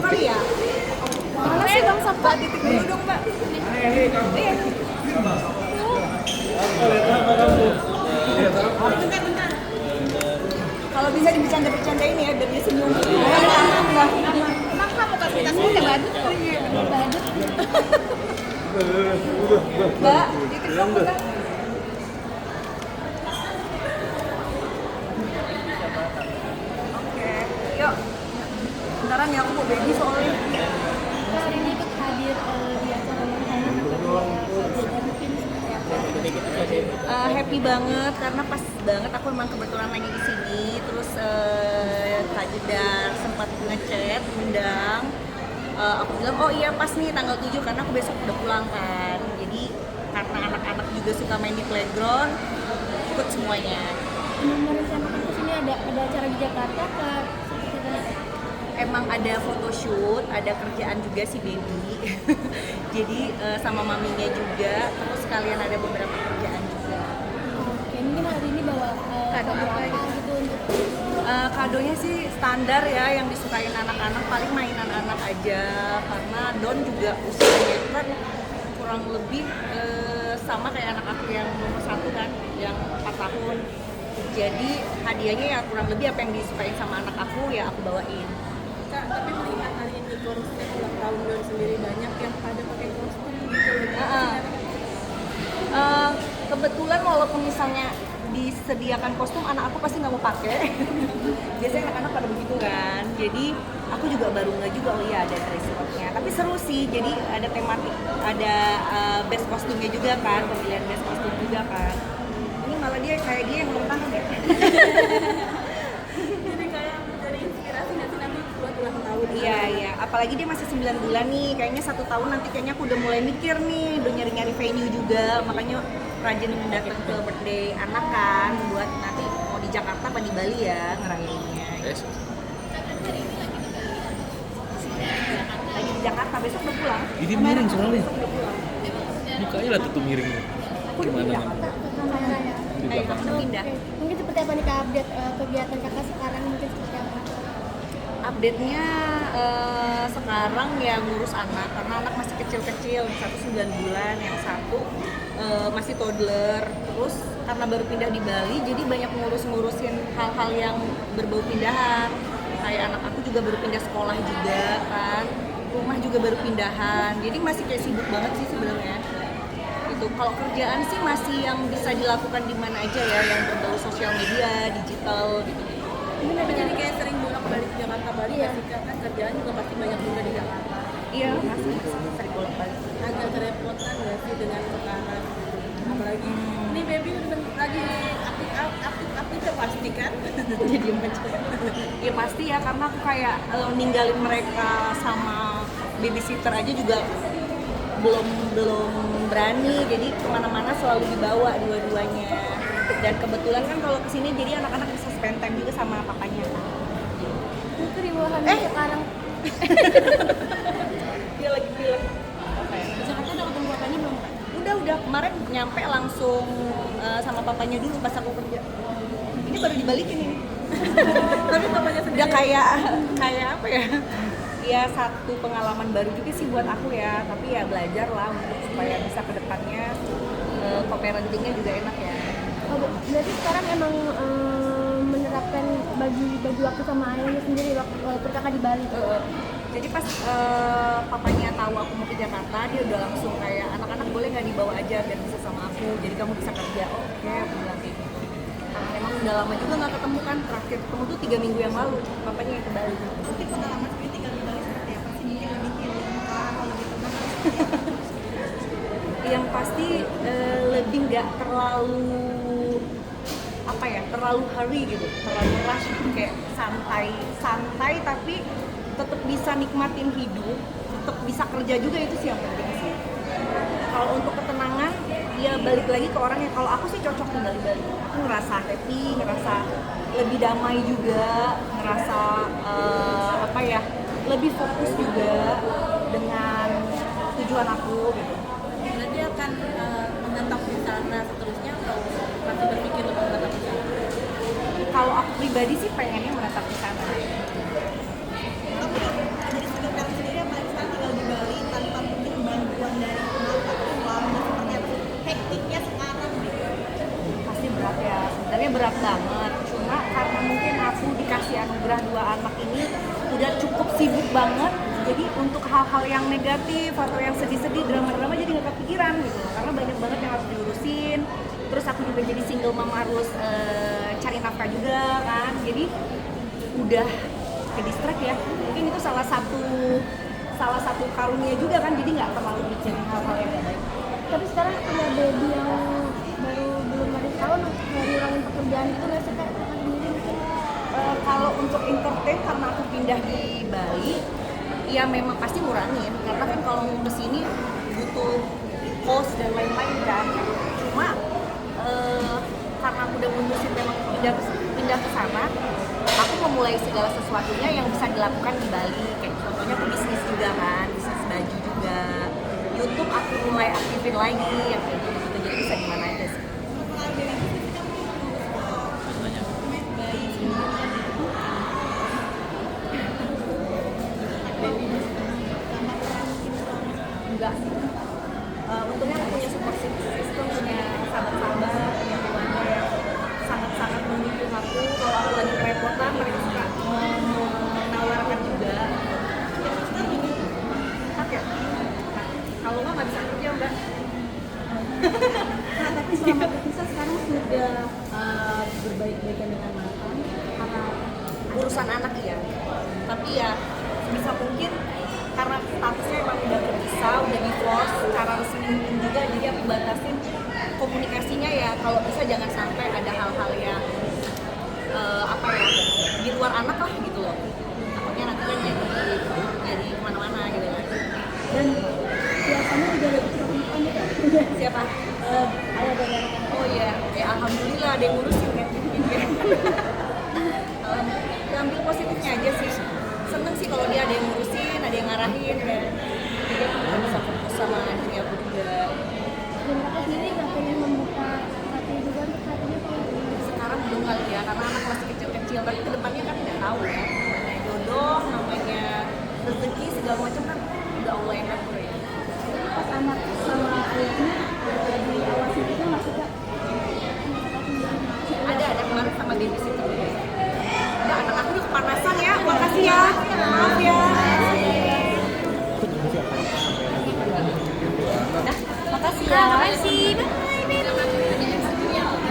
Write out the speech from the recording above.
kali ya? Mana sih Bang Safa? Titik dulu dong Mbak. Iya. Bentar. Kalau bisa dibicanda-bicandain ya biar dia senyum. Emang kamu kasih tasmu udah badut kok? Badut. Mbak, titik dong Mbak. Oke, yuk. Beneran ya aku mau baby soalnya. Hari ini ikut hadir di acara Manhattan mungkin seperti apa? Happy banget karena pas banget aku emang kebetulan lagi di sini. Terus Kak Jedar sempat ngechat, undang. Aku bilang oh iya pas nih tanggal 7 karena aku besok udah pulang kan. Jadi karena anak-anak juga suka main di playground, ikut semuanya. Merencanakan kesini ada acara di Jakarta Kak? Emang ada photoshoot, ada kerjaan juga si baby. Jadi sama maminya juga, terus sekalian ada beberapa kerjaan juga. Oke, mungkin hari ini bawa Kado apa gitu untuk kadonya sih standar ya yang disukain anak-anak, paling mainan anak aja karena Don juga usianya kan kurang lebih sama kayak anak aku yang nomor 1 kan, yang 4 tahun. Jadi hadiahnya ya kurang lebih apa yang disukain sama anak aku ya aku bawain. Kak, tapi melihat hari ini konsep ulang tahun Don sendiri banyak yang pada pakai kostum gitu. Kebetulan walaupun misalnya disediakan kostum, anak aku pasti nggak mau pakai. Biasanya anak-anak pada begitu kan. Jadi aku juga baru nggak juga oh iya ada dress code-nya. Tapi seru sih. Jadi ada tematik, ada best kostumnya juga kan, pemilihan best kostum juga kan. Ini malah dia kayak dia yang ulang tahun ya. Jadi kayak dari inspirasi nggak sih nanti buat ulang tahun? Iya. Apalagi dia masih 9 bulan nih. Kayaknya 1 tahun nanti kayaknya aku udah mulai mikir nih, udah nyari-nyari venue juga. Makanya rajin datang ke birthday anak kan, buat nanti mau di Jakarta apa di Bali ya ngerayainnya. Yes. Lagi di Jakarta, besok udah pulang. Ini miring soalnya. Besok udah pulang. Mukanya lah tuh miringnya. Aku udah Gimana? pindah. Di belakang. Aku pindah. Mungkin seperti apa nih Kak update kegiatan Kakak sekarang mungkin seperti apa? Update-nya sekarang ya ngurus anak karena anak masih kecil-kecil, satu 9 bulan, yang satu masih toddler. Terus karena baru pindah di Bali, jadi banyak ngurusin hal-hal yang berbau pindahan. Kayak anak aku juga baru pindah sekolah juga kan, rumah juga baru pindahan. Jadi masih kayak sibuk banget sih sebenarnya. Itu kalau kerjaan sih masih yang bisa dilakukan di mana aja ya, yang berbau sosial media, digital gitu. Ini tapi jadi kayak sering bolak-balik Jakarta Bali ya sih Kak? Kan kerjaan juga pasti banyak juga di Jakarta. Iya, masih sering bolak-balik. Agak kerepotan nggak sih dengan sekarang? Apalagi ini baby udah lagi aktif ya pasti kan? Jadi aja. Ya pasti ya karena aku kayak ninggalin mereka sama babysitter aja juga belum berani, jadi kemana-mana selalu dibawa dua-duanya. Dan kebetulan kan kalau kesini jadi anak-anak bisa spend time juga sama papanya. Mungkin di bawah sekarang Dia lagi bilang Jakarta udah ketemu papanya belum Kak? udah kemarin nyampe langsung sama papanya dulu pas aku kerja. Ini baru dibalikin ini. Tapi papanya sendiri Udah kayak apa ya? Ya satu pengalaman baru juga sih buat aku ya, tapi ya belajar lah untuk supaya bisa ke depannya co-parentingnya juga enak ya. Oh, berarti sekarang emang menerapkan bagi waktu sama ayahnya sendiri waktu Kakak di Bali. Jadi pas papanya tahu aku mau ke Jakarta, dia udah langsung kayak anak-anak boleh nggak dibawa aja biar bisa sama aku, jadi kamu bisa kerja. Oh, oke, aku bilang kayak gitu. Karena memang udah lama juga nggak ketemu kan, terakhir ketemu tuh 3 minggu yang lalu, papanya yang ke Bali. mungkin pengalaman sendiri tinggal di Bali seperti apa sih? Mungkin lebih healing atau lebih tenang? Yang pasti lebih nggak terlalu apa ya, terlalu hurry gitu, terlalu rush, kayak santai tapi tetap bisa nikmatin hidup, tetap bisa kerja juga, itu sih yang penting sih. Kalau untuk ketenangan ya balik lagi ke orangnya. Kalau aku sih cocok tinggal di Bali, aku ngerasa happy, ngerasa lebih damai juga, ngerasa apa ya, lebih fokus juga dengan tujuan aku gitu. Berarti akan menetap di sana seterusnya atau masih berpikir untuk menetap di sana? Kalau aku pribadi sih pengennya menetap di sana. sibuk banget, jadi untuk hal-hal yang negatif atau yang sedih-sedih, drama-drama jadi nggak kepikiran gitu loh, karena banyak banget yang harus diurusin. Terus aku juga jadi single mom, harus cari nafkah juga kan, jadi udah ke distract ya. Mungkin itu salah satu karunia juga kan, jadi nggak terlalu mikirin hal-hal yang gak baik. Tapi sekarang punya baby yang baru belum ada tahun, ngurangin pekerjaan itu nggak sih kayak kakak sendiri mungkin? Kalau untuk entertain, karena aku pindah di Bali, ya memang pasti ngurangin, karena kan kalau mau kesini butuh cost dan lain-lain kan. Cuma karena aku udah mutusin memang pindah ke sana, aku memulai segala sesuatunya yang bisa dilakukan di Bali. Kayak contohnya aku bisnis juga kan, bisnis baju juga. YouTube aku mulai aktifin lagi yang kayak gitu, jadi bisa di mana aja sih. Enggak. Untungnya aku punya support system, punya sahabat-sahabat, punya keluarga yang sangat-sangat mendukung aku. Kalau aku lagi kerepotan, mereka suka menawarkan juga. Sakit. Kalau nggak bisa kerja, Mbak. Nah, tapi selama berpisah sekarang sudah berbaik-baikan dengan mantan karena Urusan anak ya, tapi ya bisa mungkin karena statusnya emang udah berpisah, udah divorce secara resmi juga, jadi aku batasin komunikasinya ya, kalau bisa jangan sampai ada hal-hal yang apa ya, di luar anak lah gitu loh, takutnya nanti kan jadi kemana-mana gitu kan. Dan biasanya udah lebih cepat makan gitu. Siapa? Ayah dari anak-anak. Oh iya, ya alhamdulillah ada yang ngurusin kan gitu ya. Ambil positifnya aja sih, seneng sih kalau dia ada yang ngurusin, ada yang ngarahin kan, jadi aku bisa fokus sama diri aku juga. Dan kakak sendiri nggak pengen membuka hati juga untuk saat ini apa? Sekarang belum kali ya, karena anak masih kecil-kecil, tapi kedepannya kan nggak tahu ya, namanya jodoh, namanya rezeki segala macam kan udah Allah yang ngatur ya. Pas anak sama ayahnya